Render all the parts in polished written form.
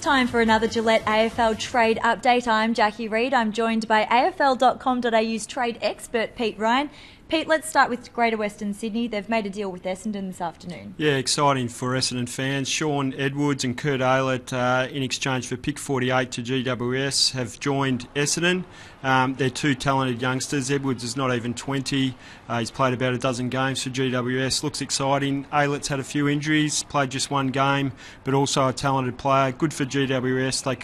It's time for another Gillette AFL Trade update. I'm Jackie Reid. I'm joined by AFL.com.au's trade expert Pete Ryan. Pete, let's start with Greater Western Sydney. They've made a deal with Essendon this afternoon. Yeah, exciting for Essendon fans. Sean Edwards and Kurt Aylett, in exchange for pick 48 to GWS, have joined Essendon. They're two talented youngsters. Edwards is not even 20. He's played about a dozen games for GWS. Looks exciting. Aylett's had a few injuries, played just one game, but also a talented player. Good for GWS. They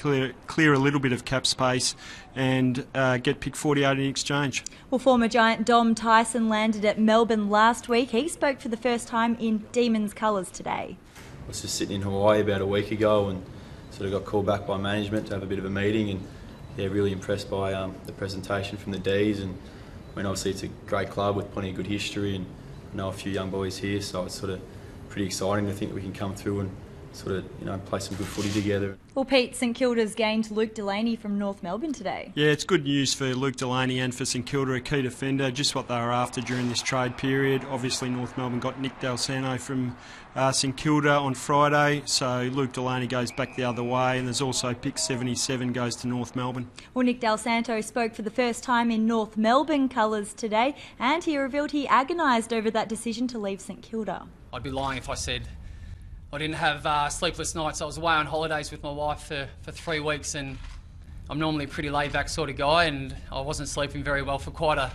clear a little bit of cap space and get pick 48 in exchange. Well, former Giant Dom Tyson landed at Melbourne last week. He spoke for the first time in Demons colours today. I was just sitting in Hawaii about a week ago and sort of got called back by management to have a bit of a meeting, and yeah, really impressed by the presentation from the Ds. And I mean, obviously it's a great club with plenty of good history, and I know a few young boys here, so it's sort of pretty exciting to think that we can come through and sort of, you know, play some good footy together. Well, Pete, St Kilda's gained Luke Delaney from North Melbourne today. Yeah, it's good news for Luke Delaney and for St Kilda, a key defender, just what they were after during this trade period. Obviously, North Melbourne got Nick Dalsano from St Kilda on Friday, so Luke Delaney goes back the other way, and there's also pick 77 goes to North Melbourne. Well, Nick Dalsanto spoke for the first time in North Melbourne colours today, and he revealed he agonised over that decision to leave St Kilda. I'd be lying if I said I didn't have sleepless nights. I was away on holidays with my wife for 3 weeks, and I'm normally a pretty laid-back sort of guy, and I wasn't sleeping very well for quite a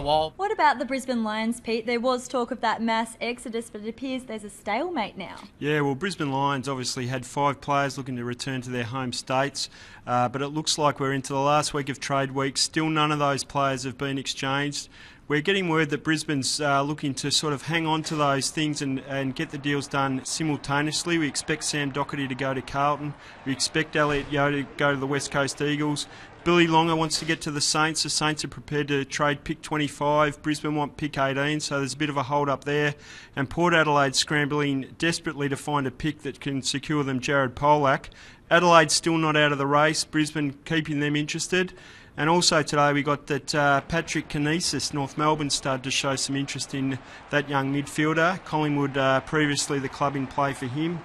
while. What about the Brisbane Lions, Pete? There was talk of that mass exodus, but it appears there's a stalemate now. Yeah, well, Brisbane Lions obviously had 5 players looking to return to their home states, but it looks like we're into the last week of trade week. Still none of those players have been exchanged. We're getting word that Brisbane's looking to sort of hang on to those things and get the deals done simultaneously. We expect Sam Doherty to go to Carlton. We expect Elliot Yeo to go to the West Coast Eagles. Billy Longer wants to get to the Saints. The Saints are prepared to trade pick 25. Brisbane want pick 18, so there's a bit of a hold up there. And Port Adelaide scrambling desperately to find a pick that can secure them Jared Polak. Adelaide's still not out of the race. Brisbane keeping them interested. And also today we got that Patrick Kinesis, North Melbourne, started to show some interest in that young midfielder. Collingwood, previously the club in play for him.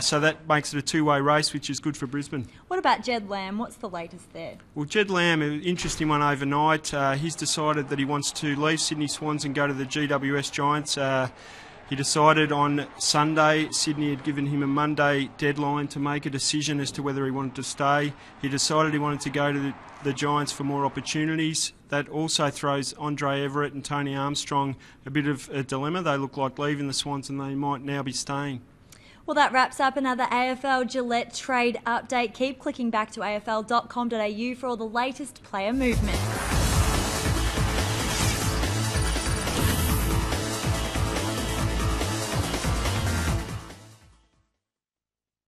So that makes it a two-way race, which is good for Brisbane. What about Jed Lamb? What's the latest there? Well, Jed Lamb, an interesting one overnight. He's decided that he wants to leave Sydney Swans and go to the GWS Giants. He decided on Sunday. Sydney had given him a Monday deadline to make a decision as to whether he wanted to stay. He decided he wanted to go to the Giants for more opportunities. That also throws Andre Everett and Tony Armstrong a bit of a dilemma. They look like leaving the Swans and they might now be staying. Well, that wraps up another AFL Gillette Trade update. Keep clicking back to afl.com.au for all the latest player movement.